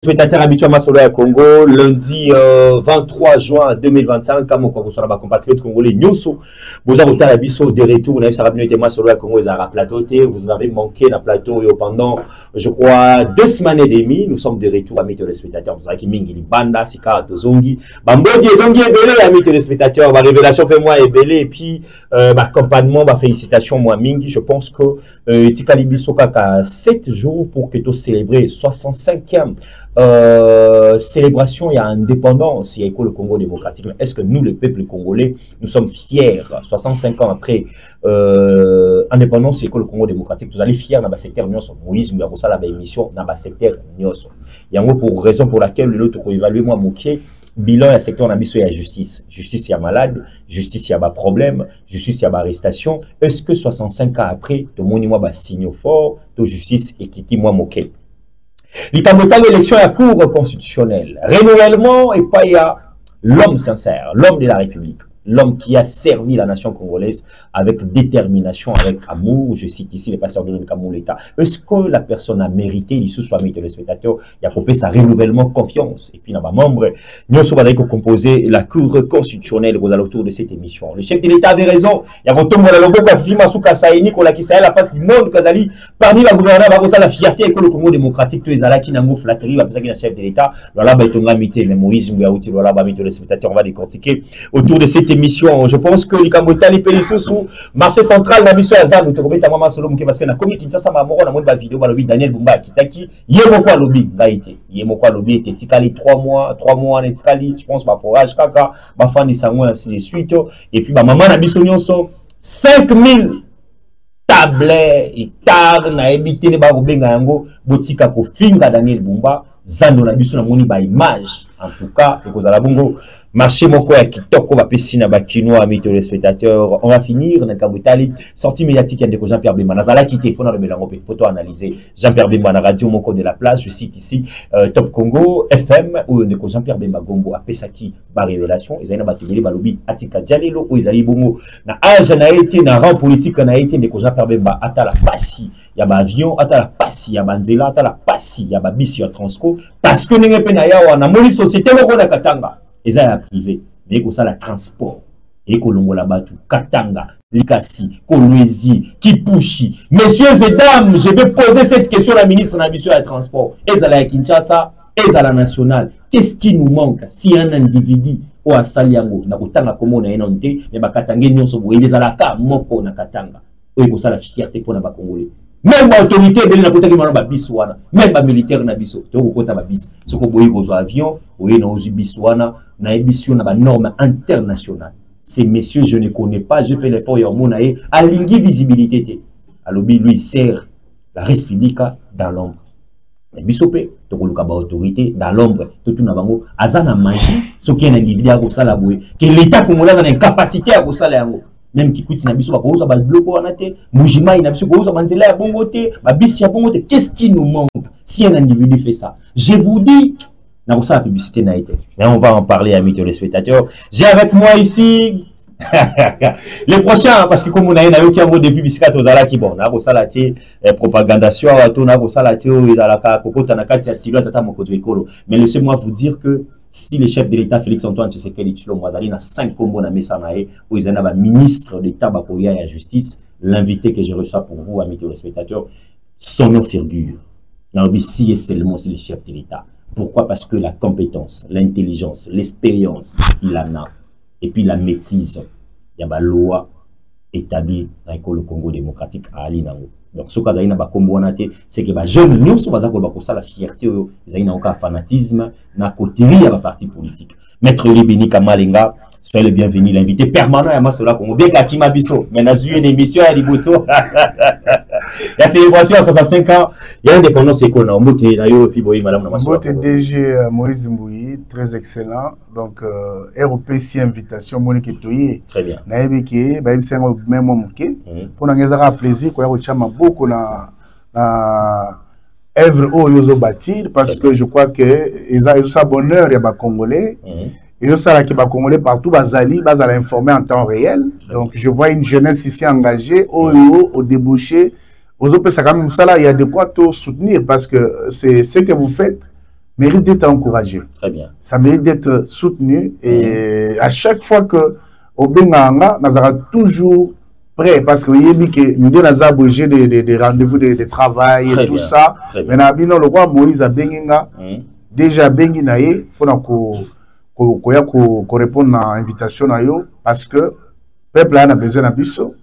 Spectateurs habituellement sur le Congo, lundi 23 juin 2025, comme on constate ma compatriote congolais Nyoso, vous avez la biso de retour, vous avez été sur le Congo, vous avez plateau, vous avez manqué le plateau pendant, je crois, 2 semaines et demie. Nous sommes de retour, amis téléspectateurs. Vous savez qui mingi banda, sika tozongi, bambodi zongi ebele, amis téléspectateurs, ma révélation pour moi ebele et puis accompagnement, félicitations moi mingi. Je pense que tikali biso kaka 7 jours pour que tu célébrer 65e célébration et indépendance, il y a le Congo démocratique. Est-ce que nous, le peuple congolais, nous sommes fiers, 65 ans après indépendance et le Congo démocratique, nous allons fiers dans le secteur Nyoso. Moïse, nous avons ça la émission dans le secteur Nyoso. Il y a pour raison pour laquelle l'autre pour évaluer moi moqué bilan et secteur nabiso et la justice. Justice, il y a malade, justice, il y a pas problème, justice, il y a pas arrestation. Est-ce que 65 ans après, tout le monde moi signe fort, tout justice et qui moi moqué? L'Itamotal l'élection à la Cour constitutionnelle. Renouvellement et pas il y a l'homme sincère, l'homme de la République, l'homme qui a servi la nation congolaise avec détermination, avec amour. Je cite ici les pasteurs de l'État. Est-ce que la personne a mérité, il sous soit mis téléspectateurs, il a coupé sa renouvellement confiance? Et puis, dans ma membre, nous sommes composer la Cour constitutionnelle aux alentours de cette émission. Le chef de l'État avait raison. Il y a retombé dans le Boka Fima Souka Saïni, qu'on a qui la face du monde, Kazali, parmi la gouvernement, la fierté que le Congo démocratique, tous les alaks qui n'ont flatterie, va penser qu'il y a chef de l'État. Voilà, bah, il y a mité, le Moïse, Mouyaouti, voilà, bah, téléspectateurs, on va décortiquer autour de cette émission. Je pense que les Kambota, les pays sous marché central, Nabiso Azan, nous te remettons à Maman Solom, parce que la communauté Kinshasa, ma mort, on a montré la vidéo, Daniel Bumba, Kitaki, Yemokwa Lobby, Gaïté. Yemokwa Lobby était Tikali 3 mois, en Tikali, je pense, ma forage, Kaka, ma fan de Sangou, ainsi de suite. Et puis, ma maman Nabiso Nyonso, 5000 tablets et tard, na évité les barobenga yango, botika ko finga Daniel Bumba, Zando Nabiso na moni ba image. En tout cas, et la bongo, marché moko ya kitoko ba pesina ba kinois amis téléspectateurs. On va finir dans Kabutali, sortie médiatique de Jean-Pierre Bemba. Nazala quitté, faut na remelango pe photo analyser. Jean-Pierre Bemba na radio moko de la place, je cite ici Top Congo FM ou de Jean-Pierre Bemba Gombo a pesaki ba révélation, ils avaient ba télé ba lobby atika Jalelo ou ils allaient bongo na âge na été na rang politique na été de Jean-Pierre Bemba atala pasi. Il y a un avion, il y a passi, il y a un zéla, il y a passi, il y a un bis, il y a un transco. Parce que nous avons une société qui est Katanga. Et ça, c'est privé. Mais il y a un transport. Et il y a un Katanga, Likasi, Kolwezi, Kipushi. Messieurs et dames, je vais poser cette question à la ministre de la mission de transport. Et ça, la Kinshasa, et ça, la nationale. Qu'est-ce qui nous manque si un individu ou un saliango, n'a pas de comment on a un mais il y a un moko na Katanga. Et il y a la fierté pour les Congolais. Même l'autorité de la côté même les militaires na biso to ko kota ba bis soko boyi ko zo avion oye na ozu biswana na ebisio na ba normes internationales. Ces messieurs je ne connais pas, je fais l'effort ya monae a lingi visibilité te alobi lui sert la république dans l'ombre. Mais bisope to ko luka ba autorité dans l'ombre to tuna bango azana magie soki un individu a ko sala boye que l'état congolais a une capacité à ko sala yango. Même qui coûte nabiso ba koza ba bloco anate mujima inabiso koza banzela ya bongote ba bisi ya bongote. Qu'est-ce qui nous manque si un individu fait ça? Je vous dis na ko ça la publicité na été, mais on va en parler amis téléspectateurs. J'ai avec moi ici les prochains, parce que comme on a eu qui a des publicités aux ala qui bon na ko sala ti propagandation to na ko sala ti o izalaka kokota na kati ya stilo tata mokozo ekolo. Mais laissez-moi vous dire que si le chef de l'État, Félix Antoine Tshisekedi Tshilombo Azali, a 5 combos dans Messanae, où ils ont un ministre d'État, Bakoya et la justice, l'invité que je reçois pour vous, amis téléspectateurs, son nom figure. Si et seulement c'est le chef de l'État. Pourquoi? Parce que la compétence, l'intelligence, l'expérience, il en a. Et puis la maîtrise. Il y a la loi établie dans le Congo démocratique à Alinango. Donc, ce que c'est que les jeunes nous sont la fierté, ils ont un fanatisme, na coterie à la parti politique. Maître Libini Kamalenga, soyez le bienvenu, l'invité permanent à Masola Congo. Bien qu'à Kimabiso, mais dans une émission à Liboso. La célébration à 65 ans, il y a une dépendance économique. Mbote DG Moïse Mbouyi, très excellent. Donc, ROPC invitation, Monique Toye. Très bien. Naïbeke, Baïbsengo, même Moké. Pour nous avoir plaisir, quoi, il y a beaucoup na œuvre où ils ont bâti, parce que je crois que ils ont ça bonheur, il y a des Congolais. Et ça, qui va Congolais partout, Bazali, Bazali informé en temps réel. Donc, je vois une jeunesse ici engagée, au débouché. Aux autres, ça, il y a de quoi tout soutenir parce que c'est ce que vous faites. mérite d'être encouragé. Très bien. Ça mérite d'être soutenu. Et à chaque fois que Obenganga, nous sera toujours prêt. Parce que nous avons obligé des rendez-vous de travail et tout ça. Mais nous le roi Moïse a Benginga. Déjà Benginaye pour répondre à l'invitation. Parce que le peuple a besoin de biso.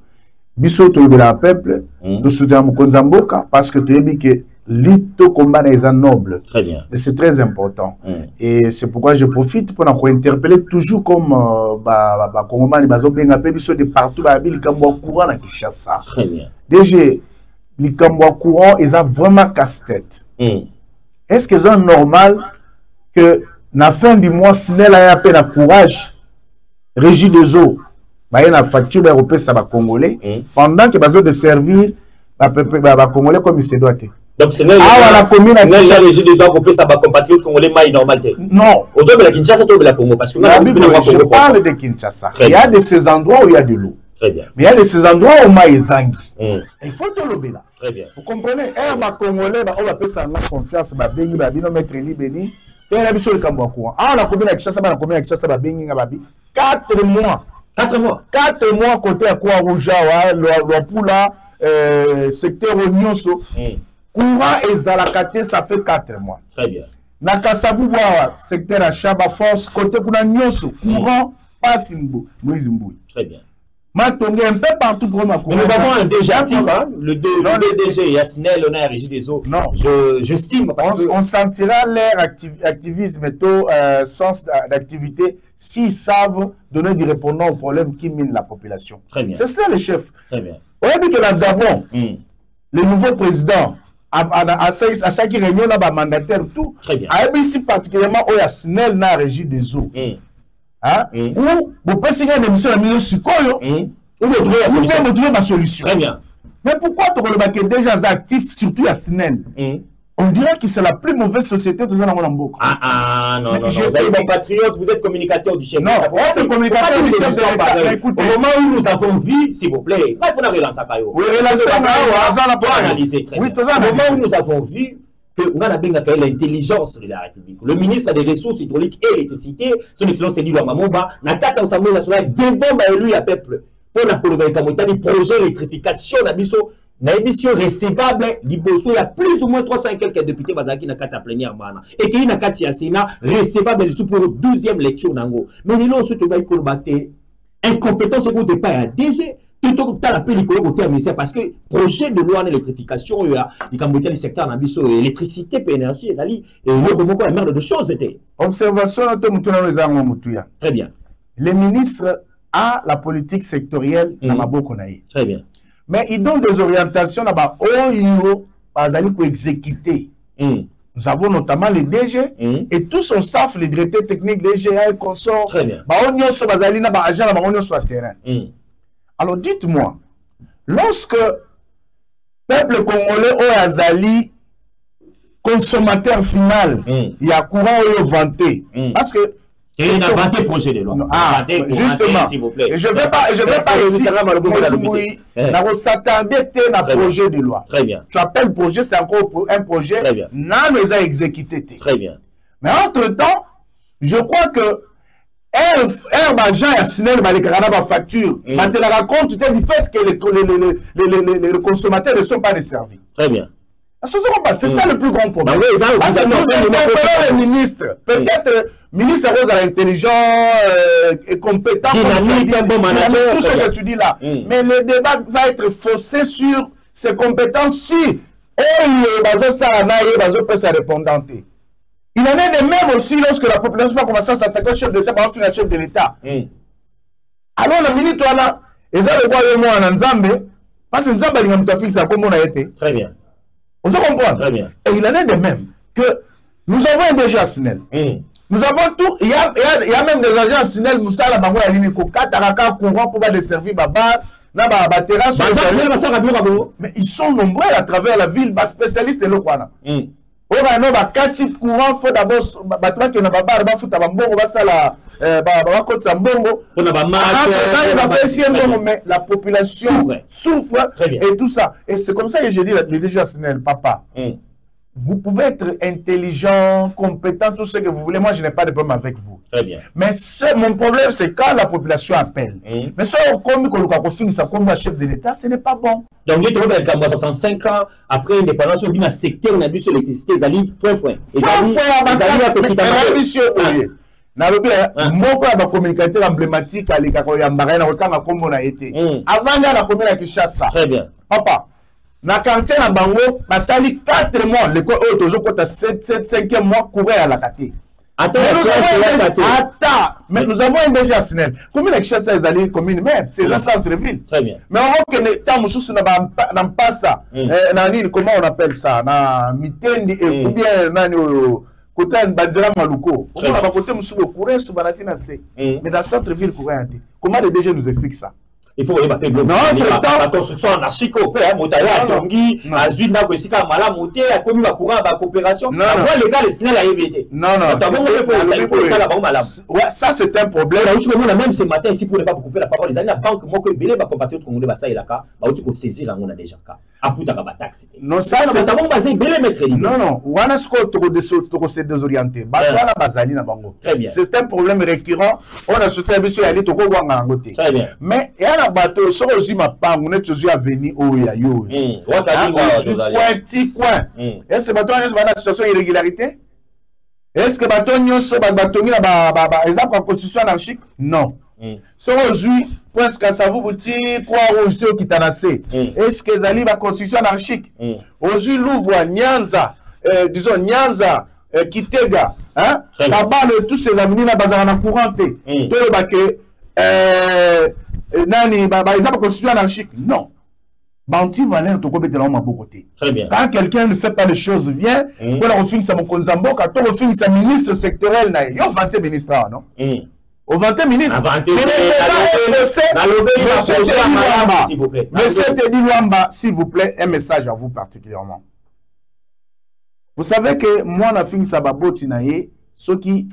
Biso to le peuple. Nous soutenons Konzamboka. Parce que tu as dit que l'ito combat est noble. Très bien. Et c'est très important. Et c'est pourquoi je profite pour interpeller toujours comme Congomani bazobenga pe biso de partout ba likambo courant na Kinshasa. Très bien. Déjà likambo courant ils ont vraiment casse-tête. Est-ce que c'est normal que na fin du mois SNEL a appelé la courage régie des eaux ba y a facture européenne ça va congolais pendant que bazo de servir ba congolais comme il se doit être. Donc, c'est la commune qui a régi des gens pour ça, compatriotes congolais, mais normalité. Non. Aux hommes de la Kinshasa, tu la Congo. Parce que je parle de Kinshasa. Il y a de ces endroits où il y a de l'eau. Très bien. Mais il y a de ces endroits où il y a Zangi. Il faut te le là. Très bien. Vous comprenez? Un Congolais, on va faire ça confiance, Béni, Babino, Maître Li, Béni. Et on a vu sur le Cambo courant. Ah, on a combien de Kinshasa, on a combien de Kinshasa, Béni, Babi. 4 mois. 4 mois. 4 mois côté à quoi Rouja, Loapula, secteur Nyonso. Courant et Zalakate, ça fait 4 mois. Très bien. Nakasavu, secteur à Chaba Force, côté Kuna Nyonso, courant, pas Simbo, Moïse Mbouy. Très bien. Matongé un peu partout pour ma courant. Nous avons un DG actif, hein? Le DG, Yasnel, on a la régie des eaux. Non. J'estime. On sentira leur activisme et sens d'activité s'ils savent donner des répondants aux problèmes qui minent la population. Très bien. C'est ça le chef. Très bien. On a dit que dans Gabon, le nouveau président, à ça qui réunion là, mandataire tout. Très bien. À ABC particulièrement, il y a SNEL dans la régie des eaux. Ou vous pouvez signer une émission à milieu Sukoyo, ou vous trouver ma solution. Très bien. Mais pourquoi tu es déjà actif, surtout à SNEL? On dirait que c'est la plus mauvaise société de Zanambo. Non. Vous êtes compatriote, vous êtes communicateur du chef. Non, vous êtes communicateur du chef de l'État. Au moment où nous avons vu, s'il vous plaît, il faut relancer Kayo. Oui, relancer Kayo, pour analyser très bien. Au moment où nous avons vu que nous avons l'intelligence de la République, le ministre des Ressources hydrauliques et l'électricité, son excellence Elie Mamomba, n'a qu'à l'Assemblée nationale devant élu à peuple pour la Colombie, projet d'électrification, la émission recevable, il y a plus ou moins 300 et quelques députés qui ont été plénière. Et qui ont été Sénat recevable pour la 12e lecture. Mais nous avons incompétence au départ à DG. Tout à l'appel du ministère parce que projet de loi d'électrification, il y a le secteur électricité et énergie, et le remonte la merde de choses était. Observation, très bien. Les ministres a la politique sectorielle dans ma bokonaï. Très bien. Mais ils donnent des orientations là-bas. Pour exécuter. Nous avons notamment les DG et tout son staff, les directeurs techniques, les GA et consorts. Très bien. Alors dites-moi, lorsque le peuple congolais ou Azali, consommateur final, il y a courant ou vanté. Parce que il a vanté projet de loi. Justement. S'il vous plaît. Et je ne vais pas ici s'attendre à un projet de loi. Très bien. Tu appelles projet, c'est encore un projet. Très bien. Non, mais a exécuté. Très bien. Mais entre-temps, je crois que un agent a signé la facture. Mais tu te racontes du fait que les consommateurs ne sont pas desservis. Très bien. C'est ça le plus grand problème. Parce que nous interpellons le ministre. Peut-être ministre Rose à l'intelligent et compétent. Tout ce que tu dis là. Mais le débat va être faussé sur ses compétences si il en est de même aussi lorsque la population va commencer à s'attaquer au chef de l'État, par exemple, chef de l'État. Alors, le ministre, là, ils ont le droit de Nzambe, parce que Nzambe, il a fixé comme on a été. Très bien. Vous comprenez? Très bien. Et il en est de même que nous avons un DG à SNEL. Nous avons tout. Il y a même des agents à SNEL, Moussa, la Bango, la Limiko, Kataraka, courant pour desservir Baba, terrasse. Mais ils sont nombreux à travers la ville, spécialistes de l'Okwana. Il y a 4 types courants, il faut d'abord mais la population souffre et tout ça. Et c'est comme ça que j'ai dit le DG SNEL, papa. vous pouvez être intelligent, compétent, tout ce que vous voulez. Moi, je n'ai pas de problème avec vous. Très bien. Mais mon problème, c'est quand la population appelle. Mais ça, comme ça comme chef de l'État, ce n'est pas bon. Donc, il y a 65 ans après l'indépendance, il y a un secteur qui a vu sur l'électricité, ils allaient point. Moko ya communicateur emblématique à l'école ya mbara na kotanga kombo na été. Avant la commune à Kinshasa. Très bien. Papa, na quartier na bango, basali 4 mois, l'école toujours côté 5e mois courir à la kate. Attends, mais nous avons un DG Arsenal. Commune à Kinshasa est allée commune même, c'est un centre-ville. Très bien. Mais on voit que les temps sous na passa, comment on appelle ça, na mitendi ou bien nani côté Banzela Maluko, on va côté Moussou courir sous Banatina C. Mais dans le centre-ville, comment les DG nous expliquent ça? Il faut que la construction anarchique au père, Motaya, Tongi, Azuna, Kwesika, Mala, Moté, a commis la courant, la coopération. Non, le gars, le signal a évité. Non, ça c'est un problème. Même ce matin, ici, pour ne pas vous couper la parole, les années, la banque, moi, que Belé va compatriote, qu'on a ça et la cas, bah, tu peux saisir un déjà cas. À Pouta taxe. Non, ça c'est. Notamment basé Belé mettre. Non, on a ce qu'on s'est désorienté. Batouana Bazali na bango. C'est un problème récurrent. On a sauté à Bissou et aller Toko Wanga Ngote. Très bien. Mais, il y a un bateau, sur le Zuma Pang, on est toujours à venir au Yayo. Est-ce que bateau est dans situation d'irrégularité? Est-ce que bateau est dans la constitution anarchique? Non. Sur aujourd'hui, presque ça vous dit quoi aujourd'hui qui t'a nassé? Est-ce que Zali va constitution anarchique? Aujourd'hui, l'ouvre Nyanza, disons Nyanza, Kitega, hein? Là-bas, tous ces amis là, bazar en courante. De le baquet, nani, exemple constitution anarchique? Non. Banti Valère, tu peux être beaucoup côté. Très bien. Quand quelqu'un ne fait pas les choses bien, quand on finit sa Mokonzambo, quand on finit sa ministre sectoriel, il y a 20 ministres, non? Au 20 ministres. Monsieur Teddy Luamba, s'il vous plaît, un message à vous particulièrement. Vous savez que moi, on a fini sa baboti naye, ce qui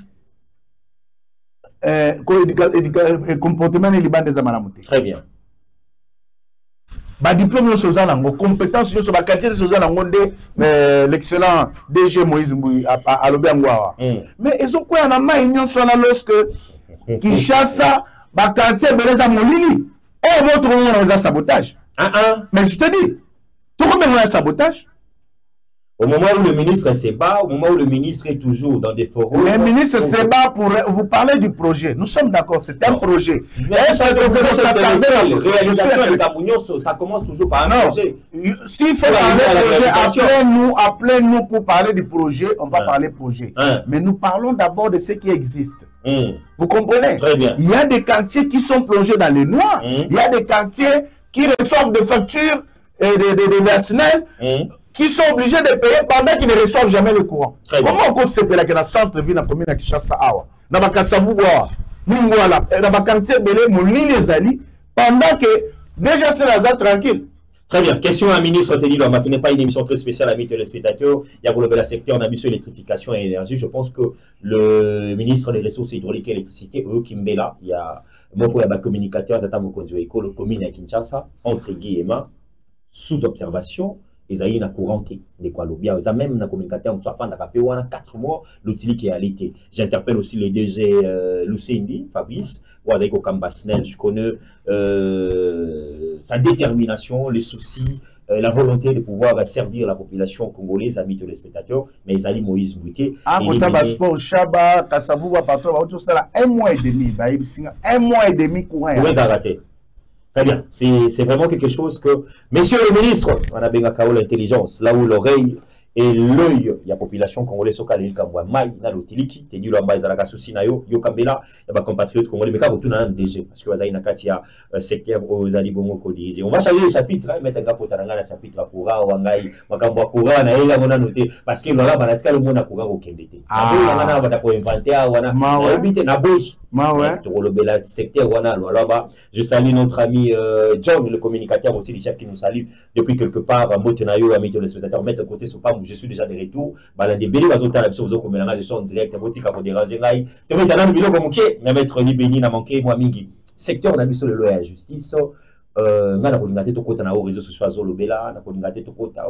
comportement et liban des amanamoté. Très bien. Ba diplôme yo soza nango, compétence yo so ba qualité de soza nango l'excellent DG Moïse Mbouyi à Lobiangwa. Mais ils ont quoi en ma union sur la lorsque Kinshasa ba quartier beleza molili. Et votre on a sabotage. Mais je te dis, tout comme on a sabotage. Au moment où le ministre se bat, au moment où le ministre est toujours dans des forums. Le ministre se bat pour vous parler du projet. Nous sommes d'accord, c'est un projet. Est-ce que vous s'attendez à la réalisation de Camounion? Ça commence toujours par un projet. S'il faut parler du projet, appelez-nous pour parler du projet, on va parler projet. Mais nous parlons d'abord de ce qui existe. Vous comprenez? Très bien. Il y a des quartiers qui sont plongés dans les noirs. Il y a des quartiers qui reçoivent des factures et des personnels qui sont obligés de payer pendant qu'ils ne reçoivent jamais le courant. Comment on peut se payer dans le centre-ville, dans la commune de Kinshasa, dans la Kassavu, dans la quartier Belé, Moulin, les Ali, pendant que déjà c'est la zone tranquille. Très bien. Question à ministre Teddy Luamba. Ce n'est pas une émission très spéciale, amis téléspectateurs. Il y a pour le secteur, on a mis sur l'électrification et l'énergie. Je pense que le ministre des Ressources hydrauliques et électricité, Kimbela, il y a un communicateur d'Atta Mokonzo Eko, le commune à Kinshasa, entre guillemets, sous observation. Ils ont une couranté de quoi l'obia. Ils ont même un communicateur, on soit fan de 4 mois, l'outil qui est à l'été. J'interpelle aussi les DG Lucendi, Fabrice, Ouazeko Kambasnel, je connais sa détermination, les soucis, la volonté de pouvoir servir la population congolaise, amis téléspectateurs, mais ils ont Moïse Mbouké. Ah, Sport, Chaba, Kassabou, Pato, tout ça, 1 mois et demi, 1 mois et demi courant. Vous avez très bien, c'est vraiment quelque chose que, messieurs les ministres, on a bien l'intelligence, là où l'oreille et l'œil, il y a population congolaise, au Kalil Kamwa, Maï, Nalotiliki, Teddy Luamba, Zalaka Soussinayo, Yokambela, il y a des compatriotes congolais, mais quand vous tournez un DG, parce que vous avez une Katia secteur aux Alibongo Kodisi. On va changer le chapitre, mettre un gars pour Taranga, le chapitre Koura, Wangai, Wakamba Koura, Naïla, on a noté, parce que là, Banatka, le monde a Koura au Kendete. Ah, on a pour inventer, on a habité, Naboy. Le secteur je salue notre ami John, le communicateur aussi, le chef qui nous salue depuis quelque part. Motenayo, ami de spectateur, mettre à côté ce pas, je suis déjà de retour. Balade Béli, je suis en direct, je déranger. Je vais dans le bureau comme mettre ni béni, n'a manqué, moi, mingi. Secteur, on a mis sur le loi et la justice. nga na kolinga te tokota na réseaux sociaux azolobela na kolinga te tokota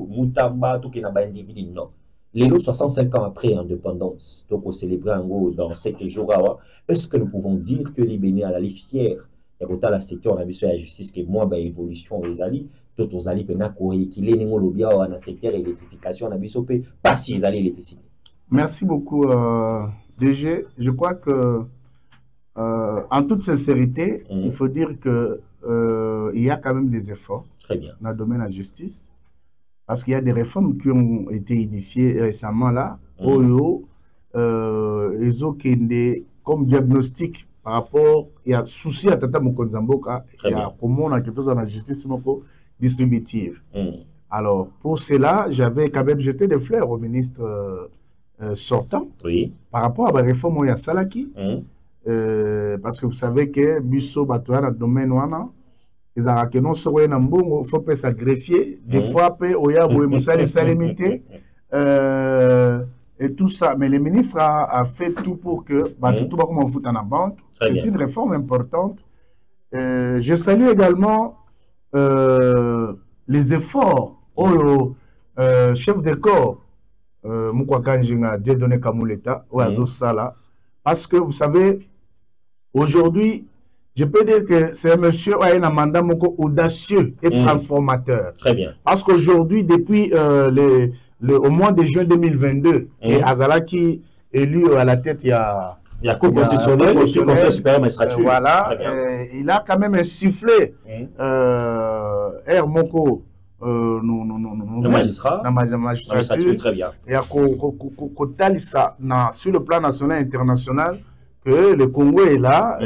mutamba tokena ba individu non. Les 65 ans après indépendance, donc on célébrait en gros dans 7 jours. Est-ce que nous pouvons dire que les Bénins à la fiers et que la secteur de la justice que moi bah évolution les alliés tout aux alliés pena qu'il est némolobia dans secteur électrification na bisopé pas si les alliés l'électricité. Merci beaucoup DG. Je crois que en toute sincérité, il faut dire que il y a quand même des efforts. Très bien. Dans le domaine de la justice. Parce qu'il y a des réformes qui ont été initiées récemment là. Ils ont comme diagnostic par rapport, il y a souci à Tata Mokonzamboka, il y a comment on a quelque chose dans la justice distributive. Alors, pour cela, j'avais quand même jeté des fleurs au ministre sortant par rapport à la réforme où il y a Salaki. Parce que vous savez que Bisso Batoya dans le domaine ouana, ils ont que non seulement un bon, il faut pas se greffier. Des fois, Oya Bouemoussa les limité. Et tout ça. Mais le ministre a fait tout pour que tout va comme on fout en banque. C'est une réforme importante. Je salue également les efforts au chef de corps Moukwa Kanjinga Dieudonné Kamouleta ou Azo Sala. Parce que vous savez, aujourd'hui, je peux dire que c'est un monsieur qui a un mandat audacieux et transformateur. Très bien. Parce qu'aujourd'hui, depuis au mois de juin 2022, et Azala qui est élu à la tête, il y a la Cour constitutionnelle, le Conseil supérieur magistrature. Voilà, il a quand même insufflé Moko, le magistrat, la magistrature, très bien. Et sur le plan national et international, que le Congo est là,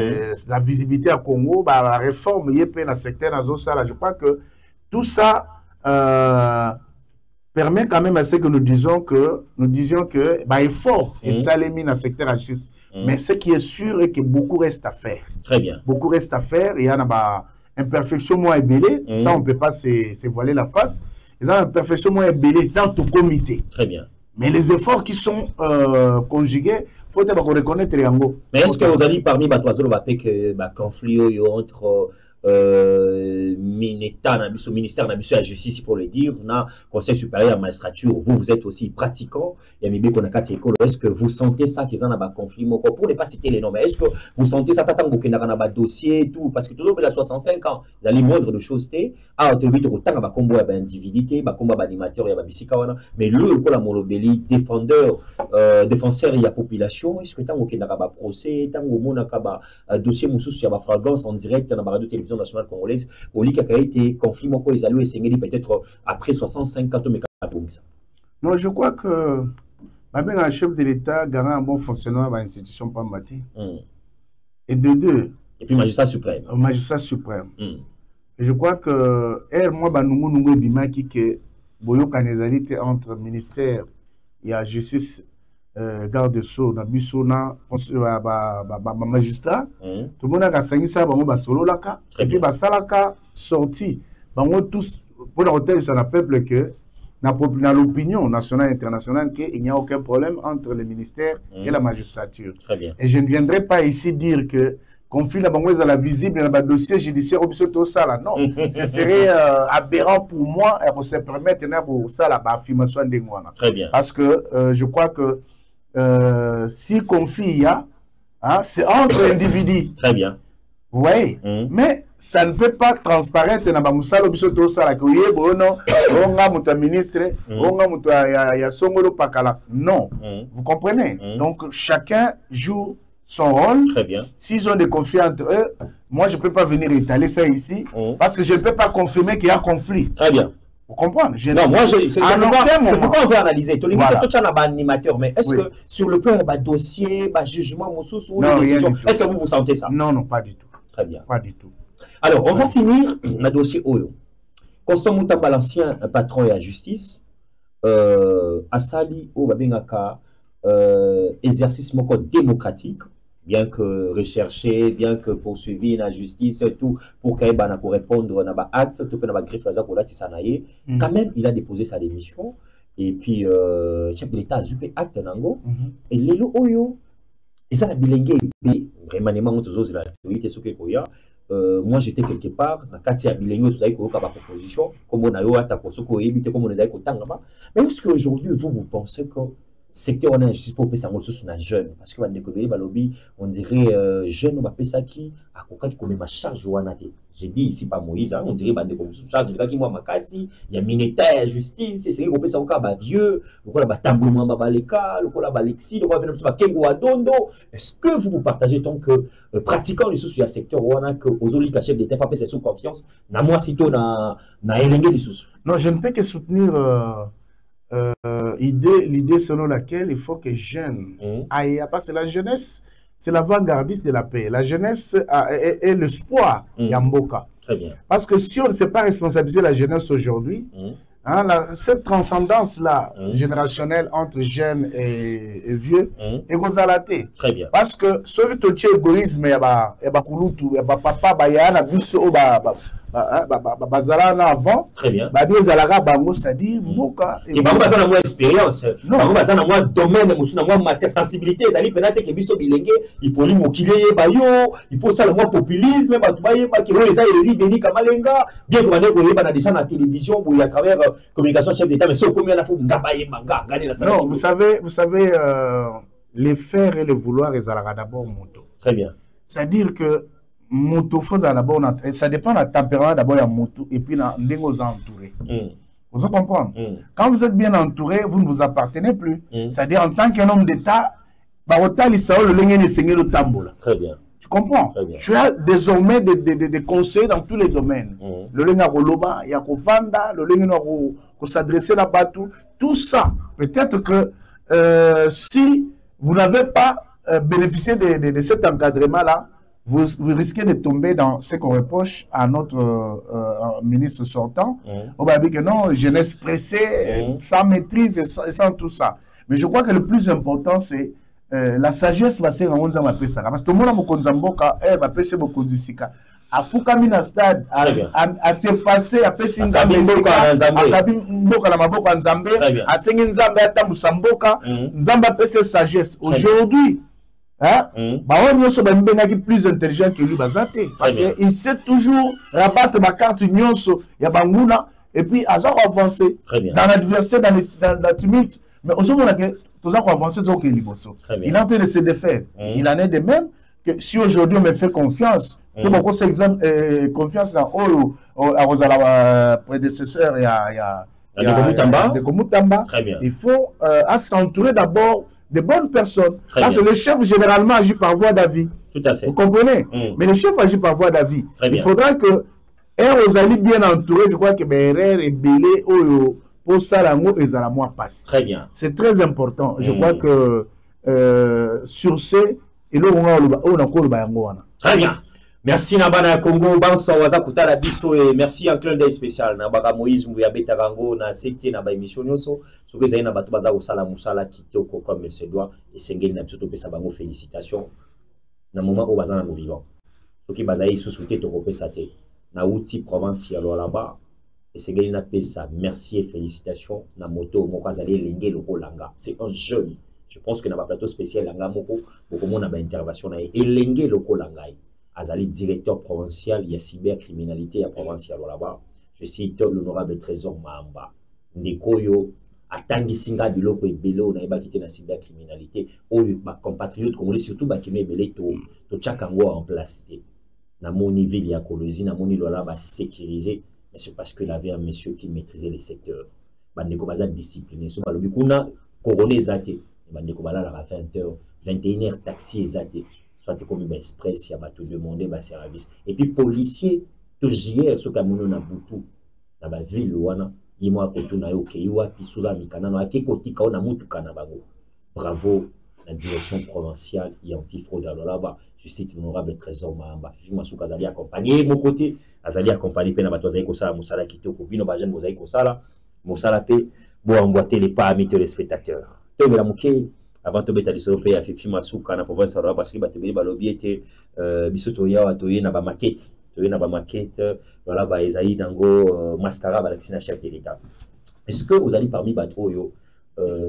la visibilité à Congo, la réforme, il y a dans le secteur, je crois que tout ça permet quand même à ce que nous disions que effort et ça les mis dans le secteur à justice. Mais ce qui est sûr est que beaucoup reste à faire. Très bien. Beaucoup reste à faire. Il y a une imperfection moins ébellée. Ça, on ne peut pas se voiler la face. Il y a une imperfection moins ébellée dans tout comité. Très bien. Mais les efforts qui sont conjugués, il faut reconnaître les angos. Mais est-ce que vous allez parmi les conflits entre ministère de la justice, il faut le dire, na conseil supérieur à la magistrature, vous êtes aussi pratiquant, est-ce que vous sentez ça qu'ils ont un conflit, pour ne pas citer les noms, mais est-ce que vous sentez ça tant qu'il y a un dossier tout, parce que toujours il a 65 ans, il y a les moindres de choses, mais le la molobeli défenseur il y a population, est-ce que tant qu'il y a un procès, tant qu'il y a un dossier il y a fragrance en direct dans la radio télévision nationale congolaise, au lit qui a été conflit, ils allaient essayer peut-être après 65 ans. Non, je crois que même un chef de l'État garant un bon fonctionnement de l'institution pas maté. Et de deux. Et puis magistrat suprême. Magistrat suprême. Je crois que moi nous bimaki que boyo kanezalité entre ministère et la justice garde sceaux na bisona magistrat tout le monde a sangi ça bango ba solo laka et puis ba salaka sorti bango tous pour l'hôtel ça na peuple que na l'opinion nationale et internationale qu'il n'y a aucun problème entre le ministère et la magistrature. Très bien. Et je ne viendrai pas ici dire que conflit la bango est la visible dans le dossier judiciaire au biso tout ça là non ce serait aberrant pour moi et pour se permettre na pour ça la affirmation de moi. Très bien. Parce que je crois que si conflit il y a, c'est entre individus. Très bien. Vous voyez? Mais ça ne peut pas transparaître dans le musalo bisoto sala que oui bono onga muta ministre onga muta ya songolo pakala. Non. Vous comprenez? Donc chacun joue son rôle. Très bien. S'ils ont des conflits entre eux, moi je ne peux pas venir étaler ça ici parce que je ne peux pas confirmer qu'il y a conflit. Très bien. Vous comprenez? Non, moi, c'est pourquoi on veut analyser. Tout le monde est un animateur, mais est-ce que sur le plan du dossier, jugement, est-ce que vous vous sentez ça? Non, non, pas du tout. Très bien. Pas du tout. Alors, on va finir le dossier Oyo. Constant Moutamba, l'ancien patron de la justice, Asali Obabengaka, exercice démocratique, bien que recherché, bien que poursuivi la justice, tout pour qu'il répondre à l'acte, tout pour griffe quand même, il a déposé sa démission. Et puis, chef de l'État a zupé acte nango. Et Lelo Oyo, et ça a bilingué, vraiment, la moi j'étais quelque part na kati ya bilengo tout ça ko ka ba proposition comme on a yo ata ko soko ebité comme on est ko tangama. Mais est-ce qu'aujourd'hui vous pensez que secteur on a il faut passer sur na jeune parce que va découvrir balobi on dirait jeune on va passer ça qui a koka qui comme ma charge wana te. J'ai dit ici pas Moïse hein, on dirait bande comme charge de qui moi makasi il y a militaire justice c'est qu'on peut ça ka ba vieux lokola ba tamboulement ba baleka lokola ba lexi lokola venir ba kengo adondo. Est-ce que vous partagez tant que pratiquant les sous secteur wana que ozoli ka chef d'état fait sous confiance na moi sito na elenge les sous? Non, je ne peux que soutenir l'idée selon laquelle il faut que jeunes aillent, parce que la jeunesse, c'est l'avant-gardiste de la paix. La jeunesse est l'espoir Yamboka. Très bien. Parce que si on ne sait pas responsabiliser la jeunesse aujourd'hui, hein, cette transcendance-là générationnelle entre jeunes et vieux est gozalaté. Très bien. Parce que ce que tu égoïsme, il y a kulutu, il y a papa, il y a un bazalana avant. Très bien. Babi zalaga bango c'est-à-dire mboka. Et bango bazana moi expérience. Bango bazana moi domaine, musuna moi matière sensibilité, zali penate ke biso bilenge, il faut lui mokile bayo, il faut ça le moi populisme, ba tubaye ba ki eza eri beni kamalenga, bien que bande ko yeba na déjà na télévision ou à travers communication chef d'état mais so combien la faut ngabaye manga ngani la. Non, vous savez les faire et le vouloir ezalaka d'abord moto. Très bien. C'est-à-dire que moto faut d'abord ça dépend de la tempérament d'abord à moto et puis dans les entouré. Vous comprenez? Quand vous êtes bien entouré, vous ne vous appartenez plus. C'est-à-dire en tant qu'un homme d'État, très bien. Tu comprends? Tu as désormais des conseils dans tous les domaines. Le lenga roloba, il y a vanda, le lenga ko s'adresser là-bas tout ça. Peut-être que si vous n'avez pas bénéficié de cet encadrement-là, vous risquez de tomber dans ce qu'on reproche à notre ministre sortant. On va dire que non, jeunesse pressée, sans maîtrise et sans tout ça. Mais je crois que le plus important, c'est la sagesse va se rendre à ça. Parce que tout le monde va passer beaucoup de sika. À Foukamina stade, à s'effacer, à passer Nzambe, à Sengi Nzambe, à Tamusamboka, Nzambe a passé sagesse. Aujourd'hui, on est plus intelligent que lui, parce qu'il sait toujours rabattre ma carte nyonso, il y a Banguna, et puis à avancer dans l'adversité, dans la tumulte. Mais aujourd'hui, on a avancé donc il est en train de se défaire. Il en est de même que si aujourd'hui on me fait confiance, confiance dans à prédécesseur et à Komutamba, il faut s'entourer d'abord de bonnes personnes. Parce que le chef généralement agit par voie d'avis. Tout à fait. Vous comprenez? Mais le chef agit par voie d'avis. Il faudra que Osali bien entouré, je crois que Berer et Belé pour Salango et Zalamoa passe. Très bien. C'est très important. Je crois que sur ce, on a encore le Très bien. Merci Nabana Congo, Banso Wazakuta la biso et merci en clin d'œil spécial. Nabara Moïse Mouyabe Tarango, na secte na ba émission nyoso. Ce que zaina batu baza osala musala kitoko comme il se doit et sengeli na biso to pesa bango félicitations. Na moment où bazana nous vivons. Ce qui bazaï sous souhaiter to pesa te. Na outil provincial là-bas et sengeli na pesa merci et félicitations na moto moko azali lenge loko langa. C'est un jeune. Je pense que na ba plateau spécial langa moko beaucoup monde na ba intervention na et lenge loko langa. Azali directeur provincial, il y a cybercriminalité à provincial là-bas. Je cite l'honorable Trésor Mahamba. Ndekoyo, atangi singa biloko ebelo na eba kite na cybercriminalité. Oyo ba compatriotes congolais surtout ba kime belé to tchakango en place. Na moni ville ya Kolozi, na moni lola ba sécurisé, mais c'est parce qu'il avait un monsieur qui maîtrisait les secteurs. Bandeko baza discipliné. So balobi kuna coroné zate. Bandeko bala la 20h, 21h taxi zate. Soit comme express, il y a tout demandé, service. Et puis, policier, tout hier, ce Cameroun na Boutou, dans la ville, il m'a dit puis sous Amikana, bravo, la direction provinciale et antifraude là-bas. Je cite l'honorable Trésor Mahamba. Fima sou Kazali accompagné, mon côté, Azali accompagné, Pena Batozaï Kosala, Moussala Kitoko, Bino Bajan Mosaï Kosala, Moussala P, bon, emboîter les pas, amis téléspectateurs. Tome la mouké. Avant de mettre les Européens, effectivement, à la province parce que le lobby était bisotoya atoye na ba maquette, voilà ba Esaïe Dango mascara ba la chef de l'État. Est-ce que vous allez parmi batroyo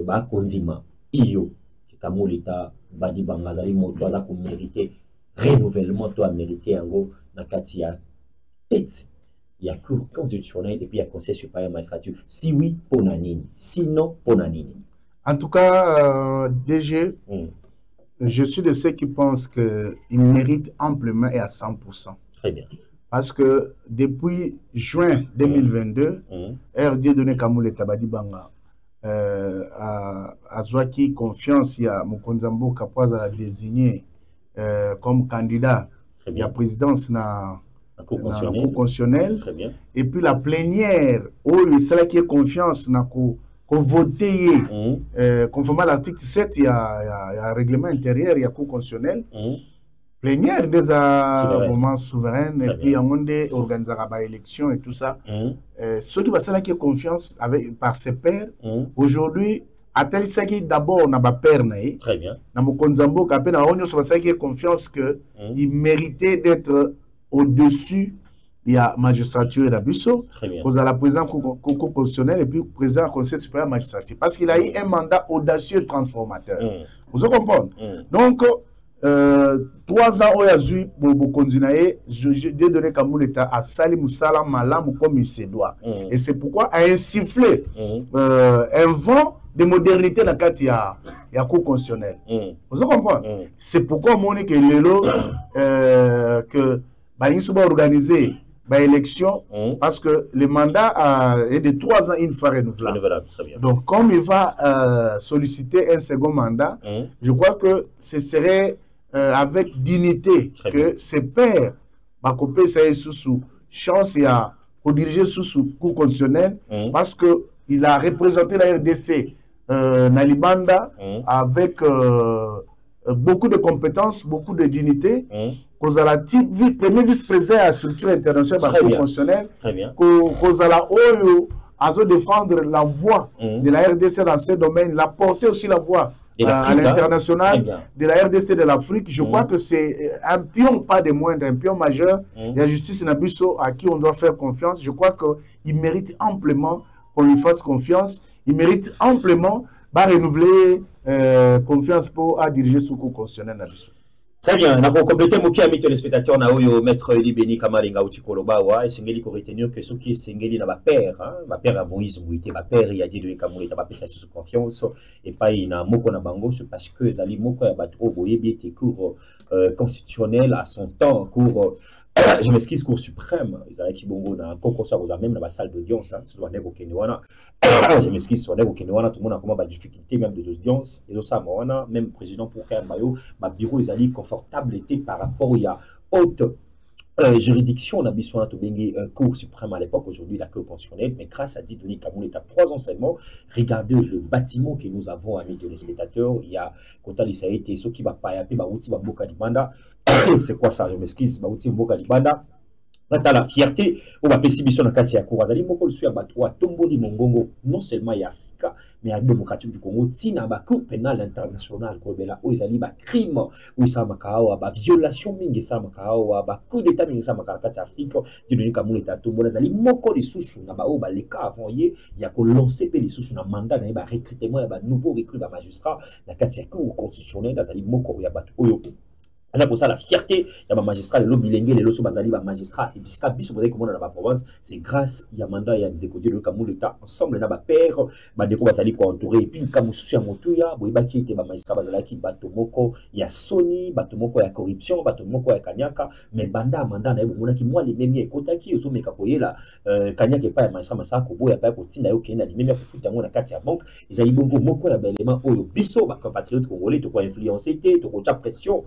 ba kondima iyo kamo l'État badi bangazali moto za ko mériter renouvellement doit mériter en gros na kati ya tête ya cour constitutionnelle et puis ya conseil supérieur magistrature. Si oui, pour nini? Sinon, pour nini? En tout cas, DG, je suis de ceux qui pensent qu'il mérite amplement et à 100%. Très bien. Parce que depuis juin 2022, RD donné Kamoule Tabadi Banga a Zouaki confiance, il y a Mokonzambo Kapwaza l'a désigné comme candidat à la présidence na Cour constitutionnelle. Très bien. Et puis la plénière, où il serait qui est confiance na voté conformément à l'article 7, il y a un règlement intérieur, il y a Cour constitutionnelle. Plénière des moments souverains et puis on a organisé la élection et tout ça. Ceux qui va qui confiance avec par ses pairs aujourd'hui à tel qui d'abord n'a pas père très bien. Na Mokonzambo kapé na onyo so qui confiance que il méritait d'être au-dessus il y a magistrature et la Bisso, vous avez la présidente constitutionnelle et puis président conseil supérieur magistrature parce qu'il a eu un mandat audacieux transformateur. Vous comprenez? Donc 3 ans au Yazui pour continuer, je donné comme l'État à Salim Moussala Malam comme il se doit. Et c'est pourquoi a insufflé un vent de modernité dans le cadre de la Cour constitutionnelle. Vous comprenez? C'est pourquoi mon que l'élo que il va organiser l'élection parce que le mandat est de 3 ans une fois renouvelable. Donc comme il va solliciter un second mandat, je crois que ce serait avec dignité que ses pairs Bakopé sous chance pour diriger sous Cour constitutionnelle parce que il a représenté la RDC Nalibanda avec beaucoup de compétences, beaucoup de dignité. Cause à la premier vice-président à la structure internationale de la Cour constitutionnelle. Cause à la OIO à défendre la voix de la RDC dans ces domaines, la porter aussi la voix à l'international de la RDC de l'Afrique. Je crois que c'est un pion, pas de moindre, un pion majeur. La justice Nabusso à qui on doit faire confiance. Je crois qu'il mérite amplement qu'on lui fasse confiance. Il mérite amplement de renouveler confiance pour diriger sous Cour constitutionnelle Nabusso. Très bien, nous avons complété mon ami téléspectateur, na oyo maître Libeni Kamalinga Uchikoloba wa esengeli ko retenir que ce qui est sengeli na ba père à Moïse Mouité, ba père il a dit de Kamoué ta ba pesa sous confiance et pas ina moko na bango parce que zali moko ya bato boyebi été cour constitutionnel à son temps cour je m'excuse cour suprême ils avaient qui bongo na koko ça vous même dans la salle d'audience sur le nego kenewana je m'excuse sur le nego kenewana tout le monde a comment ba difficulté même de l'audience et ça moi même président pour faire mayo ma bureau ils allaient confortable était par rapport il y a haute juridiction on a besoin de bengi cour suprême à l'époque aujourd'hui la cour constitutionnelle mais grâce à Didoni Kamoul est à 3 ans seulement regardez le bâtiment que nous avons amis de téléspectateurs il y a Kota Lisaïté ceux qui va pas yapi ba outi ba boka libanda c'est quoi ça je m'excuse ba outi boka libanda Quant à la fierté, on va passer mission dans le cadre de la Cour. Azali moko le suya batwa tomboli mongongo non seulement y Africa mais à démocratique du Congo tina ba Cour pénale internationale ko bela o ezali ba crime ou ça makao ba violation mingi ça makao ba coup d'état mingi ça makao kati Afrique dinonika kamule ta tombola azali moko lisusu na ba o ba leka avant ye ya ko lancer pe lisusu na mandat na ba recrutement ya ba nouveau recrut ba magistrat na kati ya Cour constitutionnelle azali moko ya bat oyo. C'est pour ça la fierté, il y a un magistrat, le bilingue, le bazali, un magistrat, et puis ce vous avez comment dans la province, c'est grâce il y a mandat, il y a des côtés de Cameroun, l'État ensemble, il y a père, bandeko bazali quoi entouré, et puis le Kamoussou à Montouya, Boibaki était un magistrat bazalaki, Batomoko, il y a Sony, Batomoko, il y a corruption, Batomoko, il y a Kanyaka, mais banda, mandat, il y a moi les mêmes, et Kotaki, aux hommes, Kapoye là, Kanyaka est pas un magistrat, mais ça, Kobo, il y a pas Kotina, il y a les mêmes, pour foutre à Katia Banque, ils allaient beaucoup, Moko, il y a des éléments, Oyo, Bisso, compatriote congolais, tu peux influencer, tu peux pression,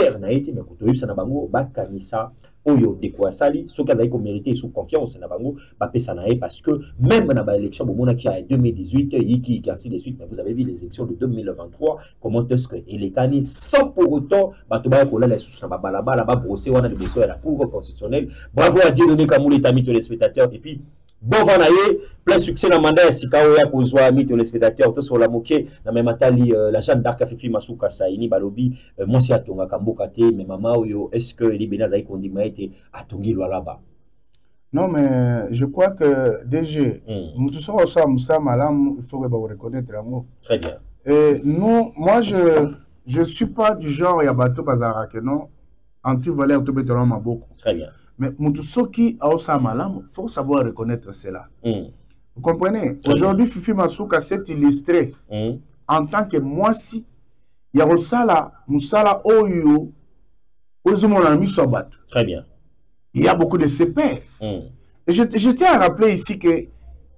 na na été mais kuto yebisa na bango bakanisa oyo de quoi sali so kaza ko mériter sous confiance na bango ba pesa na parce que même na ba élection bomona qui a 2018 yiki qui ainsi de suite mais vous avez vu les élections de 2023 comment est-ce que il est canné sans pour autant bato ba ko la la sous na balaba ba brosser wana de besoin la cour constitutionnelle bravo à Dieudonné Kamoulé tami téléspectateurs et puis bon vanaye plein succès dans le mandat sikao ya kozwa ami téléspectateurs tous sur la moquée na même atali la Jeanne d'Arc a fait masuka saini balobi moi si atonga kamboka te mais maman oyo est-ce que les benaza ikondima été atongi là-bas. Non mais je crois que DG nous tous ça malam il faut que vous reconnaître l'amour. Très bien. Et nous moi je suis pas du genre ya bateau bazara que non anti-valeur tout béton maboko. Très bien. Mais Moutousoki a aussi malam, faut savoir reconnaître cela. Vous comprenez? Aujourd'hui, Fifi Masuka s'est illustré en tant que moi si il y a Osala, Moussala Oyo, Ozumonami Sobat. Très bien. Il y a beaucoup de CP. Et je tiens à rappeler ici que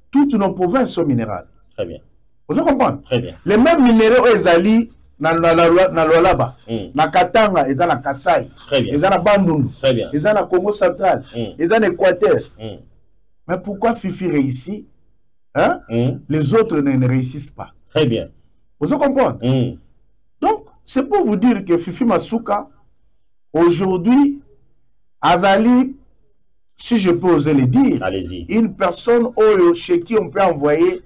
toutes nos provinces sont minérales. Très bien. Vous comprenez? Très bien. Les mêmes minéraux ezali na Lualaba, na Katanga, ils ont na Kasai, ils ont na Bandundu, ils ont na Congo central, ils ont na Équateur. Mais pourquoi Fifi réussit? Hein? Les autres ne réussissent pas. Très bien. Vous comprenez? Donc, c'est pour vous dire que Fifi Masuka, aujourd'hui, Azali, si je peux oser le dire, une personne chez qui on peut envoyer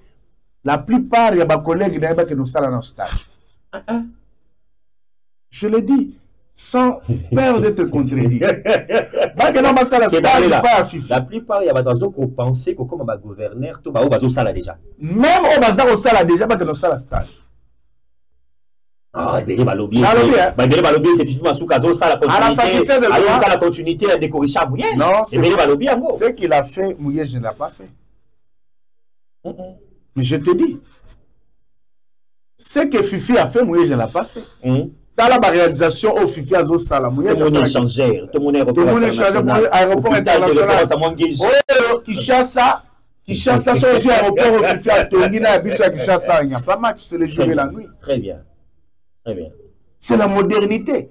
la plupart de mes collègues qui nous sont dans le stage. Je le dis sans peur d'être contredit. La plupart, il y a des gens qui pensent que comme un gouverneur, tout va au déjà. Même au bazar au sala déjà, pas que nous sommes stage. Ah, il y a des lobbies. La continuité, la décorrichage. Non, ce qu'il a fait, Mouye, je ne l'ai pas fait. Mais je te dis, ce que Fifi a fait, Mouye, je ne l'ai pas fait. Dans la réalisation, au Fifi a Zosala, Mouye, tout le monde est changé. Tout le monde est changé. Aéroport international. Qui chasse ça. Qui chasse ça sur l'aéroport au Fifi à Tongina, qui chasse ça. Il n'y a pas match, c'est le jour et la nuit. Très bien. Très bien. C'est la modernité.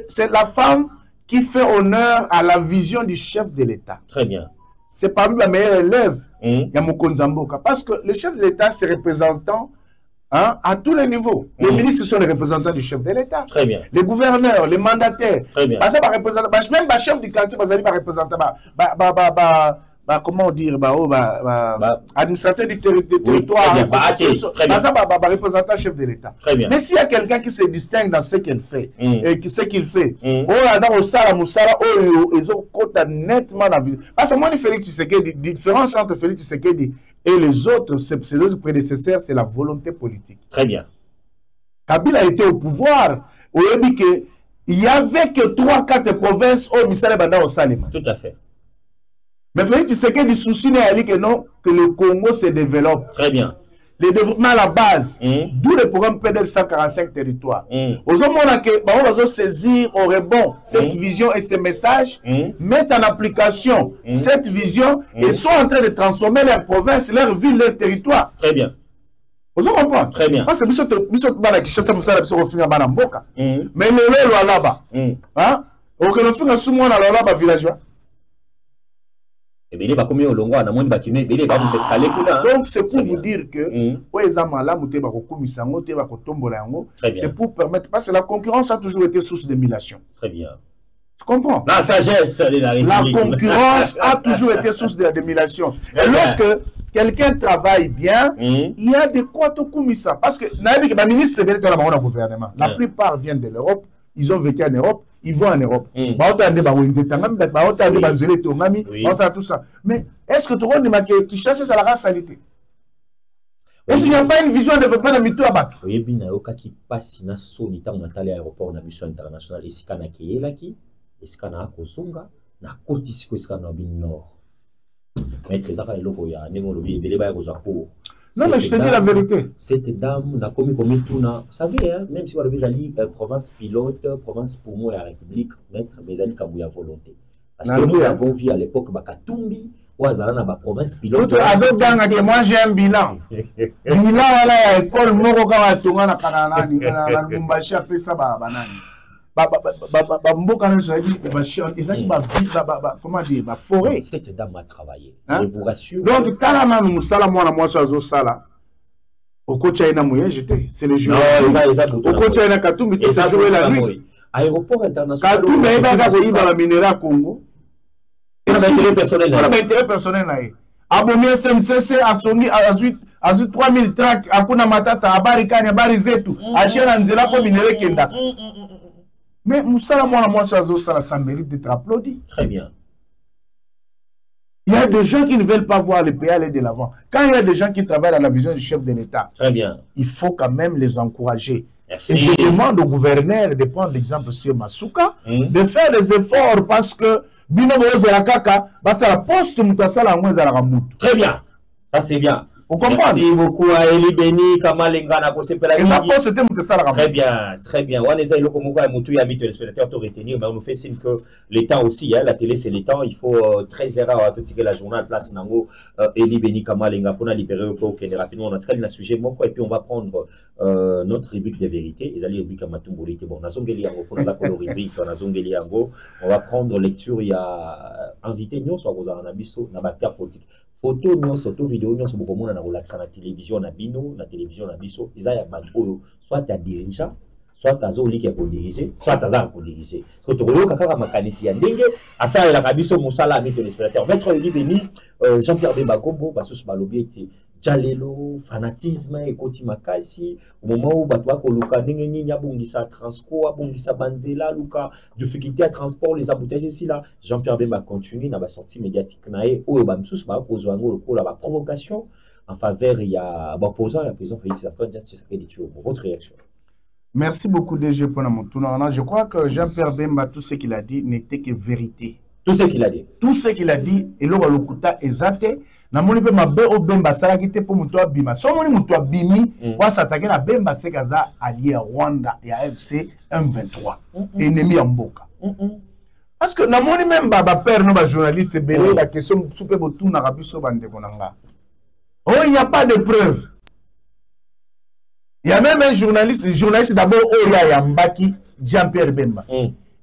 C'est la femme qui fait honneur à la vision du chef de l'État. Très bien. C'est parmi la meilleure élève, Yamoukon Zamboka. Parce que le chef de l'État, c'est représentant à tous les niveaux. Les ministres sont les représentants du chef de l'État. Très bien. Les gouverneurs, les mandataires. Très bien. Même le chef du quartier, il va représenter. Comment dire, administrateur du territoire, représentant chef de l'État. Mais s'il y a quelqu'un qui se distingue dans ce qu'il fait, et qui sait qu'il fait, ils ont nettement la vie. Parce que moi, Félix Tshisekedi, différence entre Félix Tshisekedi et les autres, ses autres prédécesseurs, c'est la volonté politique. Très bien. Kabila était au pouvoir, il n'y avait que 3-4 provinces au ministère Banda au Salima. Tout à fait. Mais Félix Tshisekedi du souci n'est que non, que le Congo se développe. Très bien. Le développement à la base, d'où le programme PDL 145 territoires. Aux hommes, on va saisir au rebond cette vision et ces messages, mettre en application cette vision et sont en train de transformer leur province, leur ville, leur territoire. Très bien. Vous comprenez? Très bien. Parce que nous sommes mais le là-bas. On villageois. Donc c'est pour vous dire que c'est pour permettre, parce que la concurrence a toujours été source d'émulation. Très bien. Tu comprends? La sagesse de la République. La concurrence a toujours été source d'émulation. Et lorsque quelqu'un travaille bien, il y a de quoi te commissaire. Parce que les ministres, c'est bien le gouvernement. La plupart viennent de l'Europe. Ils ont vécu en Europe, ils vont en Europe. Mais est-ce que tu vois qui chasse sa race salité? Est-ce qu'il n'y a pas une vision de développement de Mito Abak? Oui, bien, il y a qui passe dans son état l'aéroport de la mission internationale. Est-ce qu'il y a qui est là qui? Est-ce qu'il y a Kozonga? Na côte ici, est-ce qu'il y a nord? Maître Zaka Eloko, il y a un lobby, il y a non, mais je te dis la vérité. Cette dame n'a commis comme tout. Vous savez, hein, même si vous avez ali province pilote, province pour moi la République, maître, mais ali Kabouya volonté. Parce que nous avons vu à l'époque Bakatumbi, ou Azara na province pilote. Moi j'ai un bilan. Bilan, voilà, école Moroka wa Tonga na Kananani, na Mumbashi appelle ça banani. Comment dire, forêt. Cette dame a travaillé. Je vous rassure. Donc, c'est le jour. Au Kochaina Katumbi, c'est joué la nuit. Aéroport international. Katumbi, il va à la minéra Congo. Il y a intérêt personnel. Il y a intérêt personnel. Abomien SNCC, à 3000 tracts, à Kuna Matata, à Barikani, à Barizetu, à Chianzela pour minérer Kenda. Mais Moussala, moi, ça mérite d'être applaudi. Très bien. Il y a des gens qui ne veulent pas voir le pays aller de l'avant. Quand il y a des gens qui travaillent dans la vision du chef de l'État, très bien, il faut quand même les encourager. Merci. Et je demande au gouverneur de prendre l'exemple sur Masuka, de faire des efforts parce que Bino Bozela Kaka, la poste Mutasala Mwezala Ramutu. Très bien. Ça, c'est bien. Vous comprenez? Merci beaucoup à Eli Beni, Kamalenga, et ça poste c'était Mutasala Ramutu. Très bien, très bien. On essaie de les spectateurs de retenir, mais on nous fait signe que les temps aussi, hein, la télé c'est les temps, il faut 13 heures à tout la journée, place Nango, Eli Beni, Kamalenga, pour libérer au Kenya rapidement. On a un sujet, et puis on va prendre notre rubrique des vérités. Ils allaient rubrique à Matumbolité. Bon, on va prendre lecture, il y a invité nous sur Rosanabiso, Nabatia politique. Photo, nous, photo, vidéo, nous, beaucoup de monde relaxé na télévision, na bino, na télévision, na biso. Ils ont soit ta dirigeant, soit ta zone qui est pour diriger, soit ta zone pour diriger. Parce que tu as kaka makanisi ya ndenge, asa la kabiso musala ami téléspectateur. Maître Eli Beni, Jean-Pierre Bemba Gombo, basus balobi eti jalelo, fanatisme, ekoti makasi. Au moment où batwa koluka ndenge nini abongisa transport, abongisa banzela, luka difficulté à transport, les embouteillages ici là. Jean-Pierre Bemba continue na ba sortie médiatique nae, o ba msus ba kozwa ngo lokola ba provocation en faveur il y a opposant, il y a président Félix Antoine Tshisekedi Tshilombo. Votre réaction? Merci beaucoup DG pour mon tour. Je crois que Jean-Pierre Bemba, tout ce qu'il a dit n'était que vérité. Tout ce qu'il a dit. Tout ce qu'il a dit, et l'on a exact. Na moni pe mabe o Bemba sala kite pour muto abima. So moni muto abimi pour s'attaquer na Bemba c'est kaza allié à Rwanda et à FC M23. Ennemi en Mboka. Parce que na moni même baba père no ba journaliste belé la question soupe botou na rabiso bande konanga. Oh, il n'y a pas de preuves. Il y a même un journaliste d'abord Oya Yambaki, Jean-Pierre Bemba.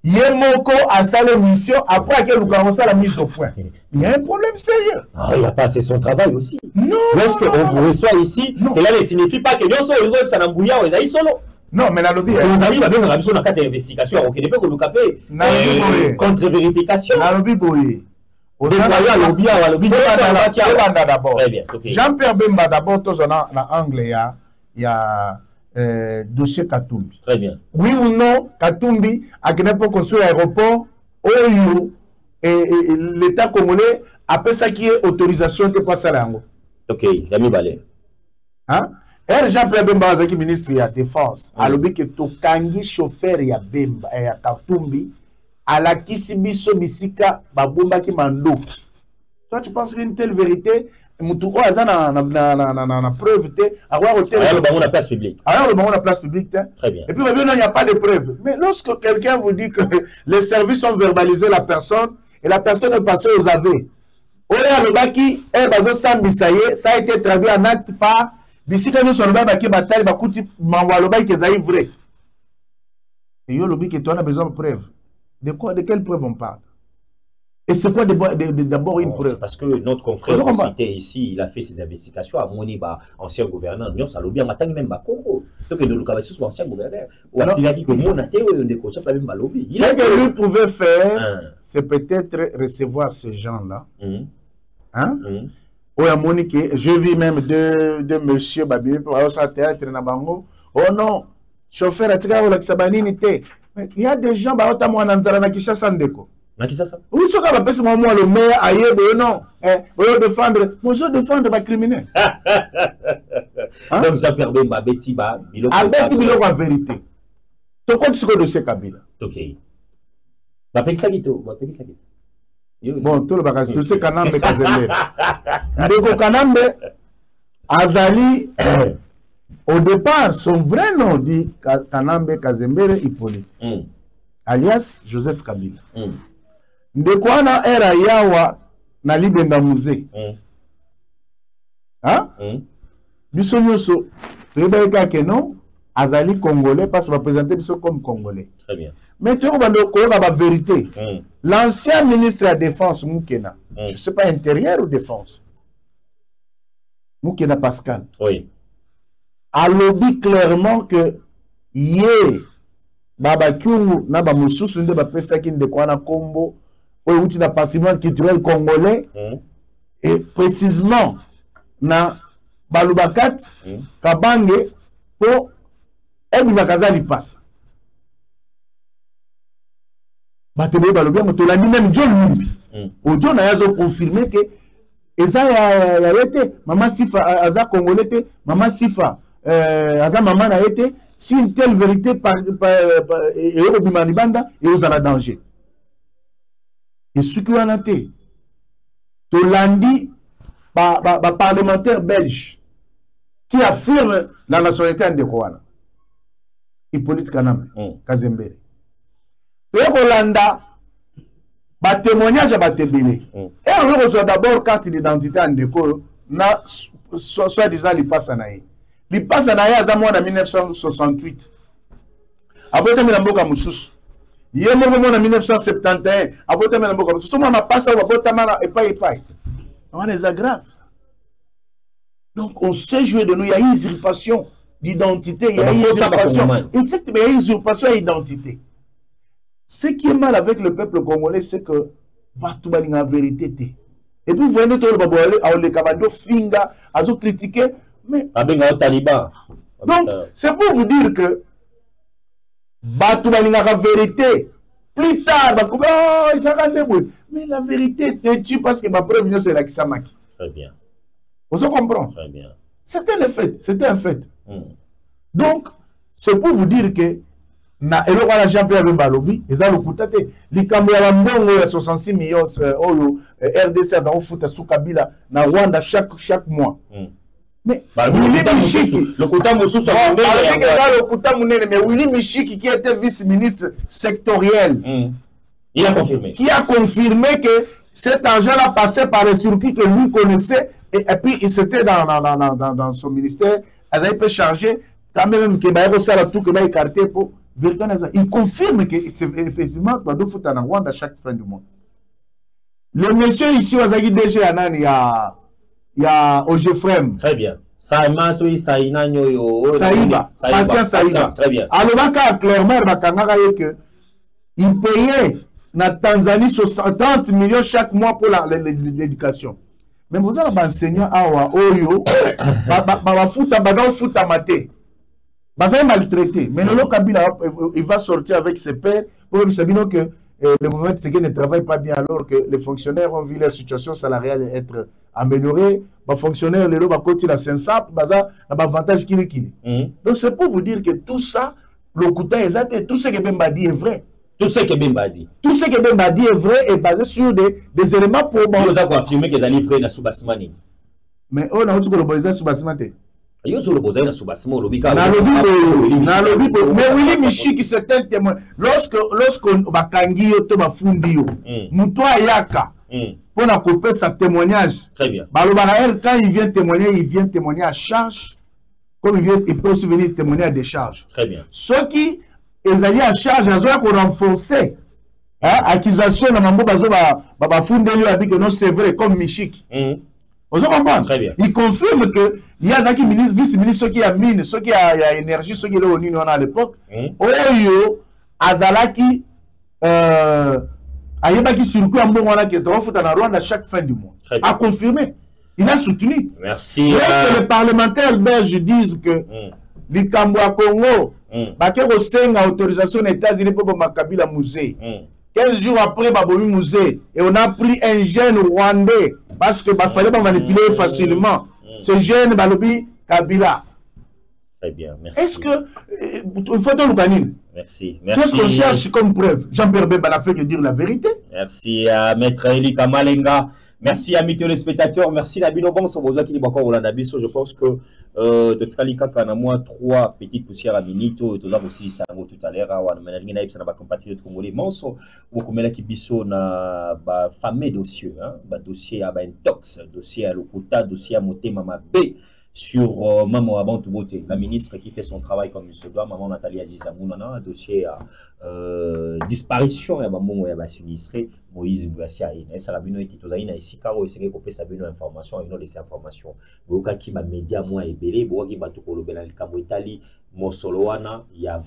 Yemoko a sa mission après que nous commençons la mise au point. Il y a un problème sérieux. Ah, il n'y a pas, c'est son travail aussi. Non. Lorsqu'on vous reçoit ici, cela ne signifie pas que nous sommes les autres, ça n'a bouillard, on est solo. Non, mais la lobby. Nos amis, on a besoin de investigation. On ne peut pas nous caper. Contre-vérification. La lobby boye. Jean-Pierre Bemba d'abord, tous en anglais, il y a dossier Katumbi. Très bien. Oui ou non, Katumbi a gagné pour construire l'aéroport, et l'État congolais après ça qui est autorisation de passer à l'ango. Ok, Yami Balé. Hein? Jean-Pierre Bemba, qui ministre de la Défense, a lobby que Tokangi chauffeur ya Bemba et Katumbi. À la Kisibiso Bisika, Babumba qui mandoki. Toi, tu penses qu'une telle vérité, Moutou Azana na preuve, avoir au tel. Alors, le place publique. Alors, le moment la place publique. Très bien. Et puis, il n'y a pas de preuve. Mais lorsque quelqu'un vous dit que les services ont verbalisé la personne et la personne est passée aux aveux, le baki, ça a été traduit en acte par Bisika nous sommes baki bataille, bakuti mangwa le baki est vrai. Et yo le baki, toi, on a besoin de preuves. De quoi, de quelle preuve on parle? Et c'est quoi d'abord une preuve? Parce que notre confrère cité ici, il a fait ses investigations à Moniba, ancien gouverneur, Nyon Salobi, Matang même Bakongo. Donc, nous avons sous ancien gouverneur. Ou il a dit que mon athée, on est coach, même Balobi. Ce que lui pouvait faire, c'est peut-être recevoir ces gens-là. Hein? Ou à Monique, je vis même de monsieur Babi, pour avoir sa théâtre na bango. Oh non, chauffeur, atika ou l'Aksabanini te. Il y a des gens qui ont été Kishasa Ndeko. Oui, ce qu'on appelle moi le maire, aïe, non. Je défendre. Moi, je défendre les criminels. Donc, Jean-Pierre Bemba, Betiba, Biloko. Abeti Biloko en vérité. Tu comptes ce que de ces Kabila. Ok. Bapexagito. Bon, tout le bagage. Tu sais, Kanambe Kazembe. Ndeko Kanambe, Azali. Au départ, son vrai nom dit Kanambe Kazembere Hippolyte, alias Joseph Kabila. Ndekwana era yawa na libenda musée. Hein? Biso nyoso, toyeba ke non, azali congolais parce que va présenter biso comme congolais. Très bien. Mais tu vois la vérité. L'ancien ministre de la Défense Moukena, je ne sais pas intérieur ou défense. Moukena Pascal. Oui. A lobby clairement que yé baba kyungu na ba mususu nde ba pesa ki ndeko na Kombo o uti na patrimoine culturel congolais et précisément na balubakat kabange po ebi bakazali pasa batebe balobi mo to la ni même John Lumbi o John a yazo confirmer que eza ya yete mama Sifa aza congolais te mama Sifa aza maman a été si une telle vérité est au Bimanibanda, et aux à danger. Et ce qui en a été, Tolandi, parlementaire belge, qui affirme la nationalité en Dekouana, Hippolyte Kanam, Kazembere. Et Rolanda, témoignage à Tébélé. Et on reçoit d'abord carte d'identité en déco, soit-disant l'Ipasanaï. L'Ipasanaï a zamo en 1968. Après, il y a un Moussous. Il y a un moment en 1971. Après, il y a un Moussous. On a passé à on les aggrave. Donc, on sait jouer de nous. Il y a une usurpation d'identité. Il y a une usurpation. Exactement, il y a une usurpation d'identité. Ce qui est mal avec le peuple congolais, c'est que partout il y a la vérité. Et puis, vous voyez, les Kabado Finga, ils ont critiqué. Mais. Donc, c'est pour vous dire que partout il y a la vérité. Plus tard, il faut mais la vérité te tue parce que ma preuve c'est la Kisamaki. Très bien. Vous comprenez? Très bien. C'était le fait. C'était un fait. Donc, c'est pour vous dire que na elo wala Jean-Pierre Balobi eza lokuta te likambo ya mbongo ya 66 millions oyo RDC aza ofuta sous Kabila na Rwanda chaque mois. Mais Willy Michiki lokuta mosusu lokuta munene mais Willy Michiki qui était vice-ministre sectoriel il a confirmé. Qui a confirmé que cet argent-là passait par les circuits que lui connaissait et puis il s'était dans son ministère, elle avait été chargé quand même que tout que écarté pour il confirme que c'est effectivement il faut en Rwanda à chaque fin du mois. Le monsieur ici Wazagi DG Anani il y a Ogefrem. Très bien. Saïba, patient Saïba. Très bien. Alors clairement que il payait na Tanzanie 30 millions chaque mois pour l'éducation. Mais vous avez un enseignant awa oyo futa maté. Baza maltraité. Mais le Kabila il va sortir avec ses pairs pour que le mouvement ne travaille pas bien alors que les fonctionnaires ont vu leur situation salariale être améliorée. Les fonctionnaires les loba côté la sensap baza na avantage qui Donc c'est pour vous dire que tout ça le Kouta exact tout ce que Bemba dit est vrai. Tout ce que Bemba dit. Tout ce que Bemba dit est vrai et basé sur des éléments probants. Vous avez affirmé qu'ils allaient livrer la Soubasimani. Mais on a dit que le boisé Soubasimani. Mais Willy Michiki c'est un témoin. Lorsqu'on va kangi to ba fundi yo. Muto ayaka. Pour na couper sa témoignage. Très bien. Quand il vient témoigner à charge. Comme il peut aussi venir témoigner à décharge. Très bien. Ceux qui allaient à charge, ils ont renforcé. Accusation na mambo bazo ba fundi yo a dit que non c'est vrai comme Michiki. Vous comprenez? Très bien. Il confirme que il y a Zaki ministre, vice-ministre, ceux qui a mine, ceux qui a énergie, ceux qui est au Nino à l'époque. Oyo, Azalaki, Ayebaki circuit en bon on a qui est trop foutu en Rwanda à chaque fin du mois. A confirmé. Il a soutenu. Merci. Lorsque les parlementaires belges disent que les Kamboua Congo, Bakero Senga autorisation des États-Unis pour Makabila musée. 15 jours après, Babomi musée. Et on a pris un jeune rwandais. Parce qu'il fallait pas manipuler facilement. Ce jeune Balobi Kabila. Très bien, merci. Est-ce que. Il faut le canine. Merci. Qu'est-ce qu'on cherche comme preuve? Jean-Pierre Bemba n'a fait que dire la vérité. Merci à Maître Eli Kamalenga. Merci à mes téléspectateurs. Merci à Bino Bon. Je pense que de Tkalika Kanamwa, 3 petites poussières à Minito, tout à l'heure, à compatriotes congolais. Monso, ou comme la Kibiso, na fameux dossier, dossier à Intox, dossier à Lokuta, dossier à Moté Mama B. Sur Maman Abantou Beauté, la ministre qui fait son travail comme il se doit, Maman Nathalie Aziza Mounana, un dossier à disparition, il y a sinistré Moïse Mbouassia, et Sarabino et Titozaïna et Sikaro, et c'est que Sabino information, et non laisser information. Boka qui m'a média moins ébélé, Boka qui m'a tout colobé dans le Cambo Italie, Mosoloana, il y a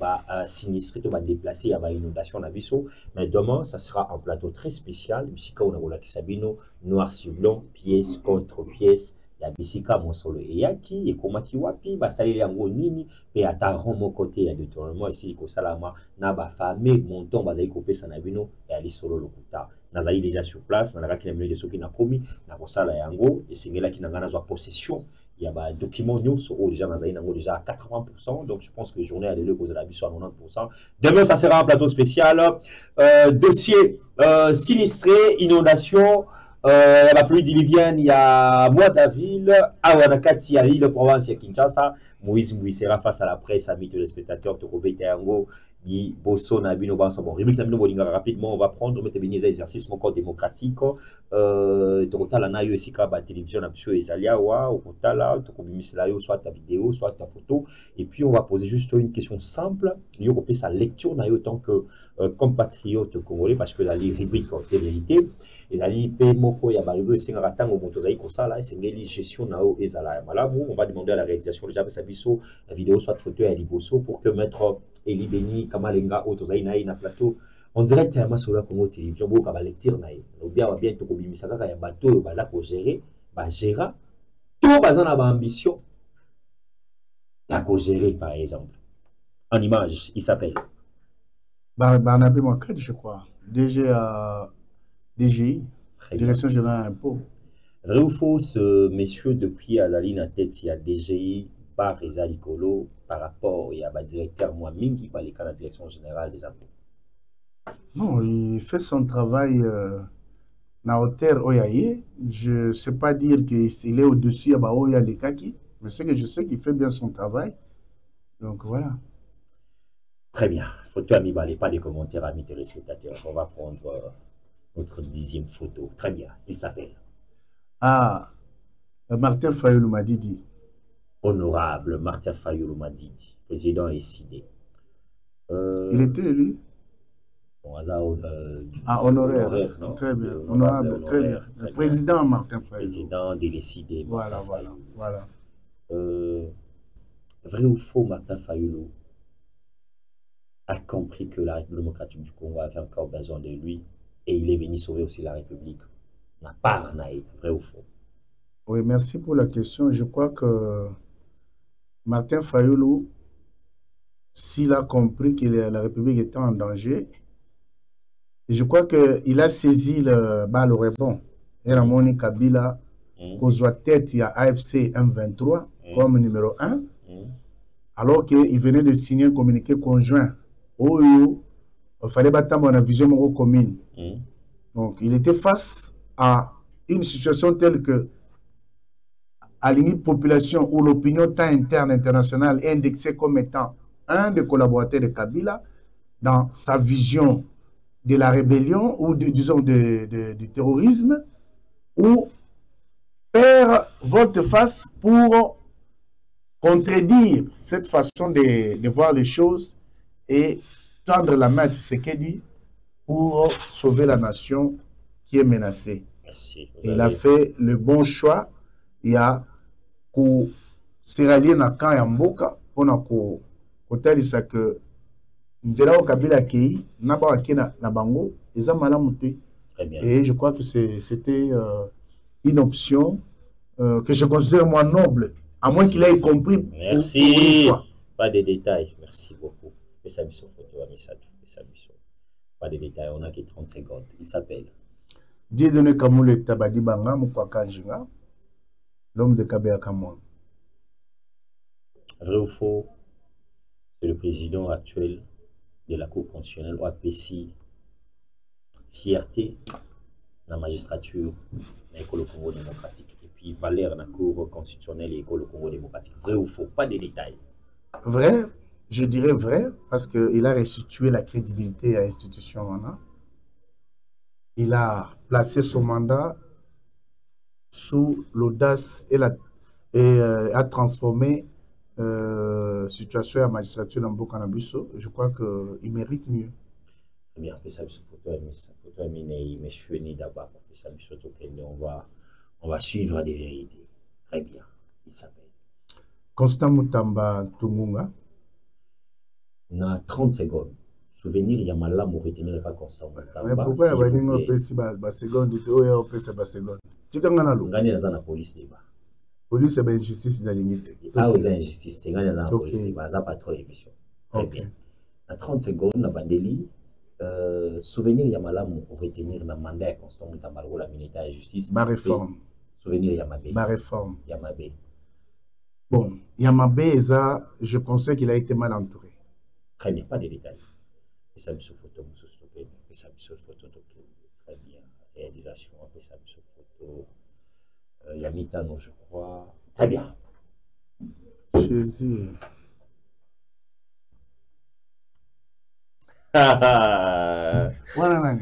sinistré, il va déplacer, il y a inondation à Bisso, mais demain, ça sera un plateau très spécial, Msika Onagola Sabino, noir sur blanc, pièce contre pièce. Ya bisika monsolo et yaki et komaki wapi basali yango nini pe ata romo côté ya détournement ici ko salama na ba famé monton bazali ko pesa na bino et ali solo lokuta nazali déjà sur place na la kila minute soki na komi na ko sala yango et singela ki na ngana zo possession il y a des documents déjà déjà à 80%, donc je pense que la journée à l'élu à 90%. Demain, ça sera un plateau spécial. Dossier sinistré, inondation, la pluie diluvienne, il y a mois d'avril, à Wanakati, à l'île province de Kinshasa. Moïse sera face à la presse, amis téléspectateurs, Tokobete Yango, Guy Bosso, Nabino Bansabo. Rapidement, on va prendre des exercices encore démocratiques. Tokotala na yo esika ba télévision na biso ezalia wa okotala tokobimisela yo soit ta vidéo soit ta photo et puis on va poser juste une question simple yo kopesa sa lecture na yo tant que compatriote congolais parce que la rubrique de vérité ezali pe moko ya ba rubrique singa tango moto zali kosala esengeli gestion na yo ezala malamu on va demander à la réalisation déjà sa biso la vidéo soit photo ya liboso pour que maître Eli Beni Kamalenga otozali na plateau on dirait que c'est sur la Congo télévision, beaucoup de lecture naïe. Ou bien tout comme ça, il y a bateau, baza pour gérer, gérer. Tout baza na ambition, la gérer par exemple. En image, il s'appelle. Barnabé Moncret, je crois. DGI, Direction Générale Impôt. Vrai ou faux, ce monsieur depuis Azali na tête, il y a DGI, Bar Ezalikolo, par rapport, il y a un directeur moi Mingi, par les cas de la Direction Générale des Impôts. Non, il fait son travail na hauteur Oyaye. Je ne sais pas dire qu'il est au-dessus à Oya Lekaki, mais c'est que je sais qu'il fait bien son travail. Donc voilà. Très bien. Photo ami Balé, pas de commentaires amis téléspectateurs. On va prendre notre 10e photo. Très bien. Il s'appelle. Ah, Martin Fayoulou Madidi. Honorable Martin Fayoulou Madidi, président SID. Il était élu. Bon, honoraire. Non? Très bien. Honorable, très bien. Très président bien. Martin Fayoulou. Président de l'SID. Voilà. Vrai ou faux, Martin Fayoulou a compris que la République démocratique du Congo avait encore besoin de lui et il est venu sauver aussi la République. N'a pas vrai ou faux? Oui, merci pour la question. Je crois que Martin Fayoulou, s'il a compris que la République était en danger, je crois qu'il a saisi le rebond. Et Ramoni Kabila, cause tête, il y a AFC M23 comme numéro 1, alors qu'il venait de signer un communiqué conjoint. Il fallait battre une vision commune. Donc, il était face à une situation telle que, à limite population où l'opinion tant interne internationale est indexée comme étant un des collaborateurs de Kabila dans sa vision de la rébellion ou disons du terrorisme, ou faire volte-face pour contredire cette façon de voir les choses et tendre la main à Tshisekedi pour sauver la nation qui est menacée. Merci. Il a fait le bon choix. Il y a que se rallier na camp ya mboka pour kotalisa que nzela o Kabila kei na ba na bango eza malamu te. Et je crois que c'était une option que je considère moi noble, à moins qu'il ait compris. Merci. Pour une fois. Pas de détails. Merci beaucoup. Pas de détails. On a que 30 secondes. Il s'appelle Dieudonné Kamoulé Tabadi Banga Mukwakanjinga, l'homme de Kabea Kamon. Vrai ou faux, c'est le président actuel de la Cour constitutionnelle OAPC, fierté dans la magistrature dans l'école Congo démocratique et puis valeur dans la Cour constitutionnelle et l'école Congo démocratique. Vrai ou faux, pas de détails. Vrai, je dirais vrai, parce qu'il a restitué la crédibilité à l'institution. Il a placé son mandat sous l'audace et a transformé la situation à la magistrature dans Bokanabiso. Je crois qu'il mérite mieux. Très bien, on va suivre des vérités. Très bien, il s'appelle Constant Mutamba Tungunga. On a 30 secondes. Souvenir, il y a mal pour retenir pas Constant Mutamba. Pourquoi il y a une seconde? Tu as la police débat. Police est injustice dans l'unité. Ah, aux injustices, c'est la police débat. Ça pas trop émission. Très bien. À 30 secondes, on a Vandeli. Souvenir, il y a mal pour retenir le mandat Constant Mutamba, la ministère de la justice. Ma réforme. Souvenir, il y a ma Ma réforme. Il y a ma Bon, Yamabeza, je constate qu'il a été mal entouré. Très bien, pas de détails. Et ça me sous photo, me sous stoppé, et ça me sous photo, très bien. Réalisation, après ça me sous photo. Il y a Mitano, je crois. Très bien. Jésus. Voilà,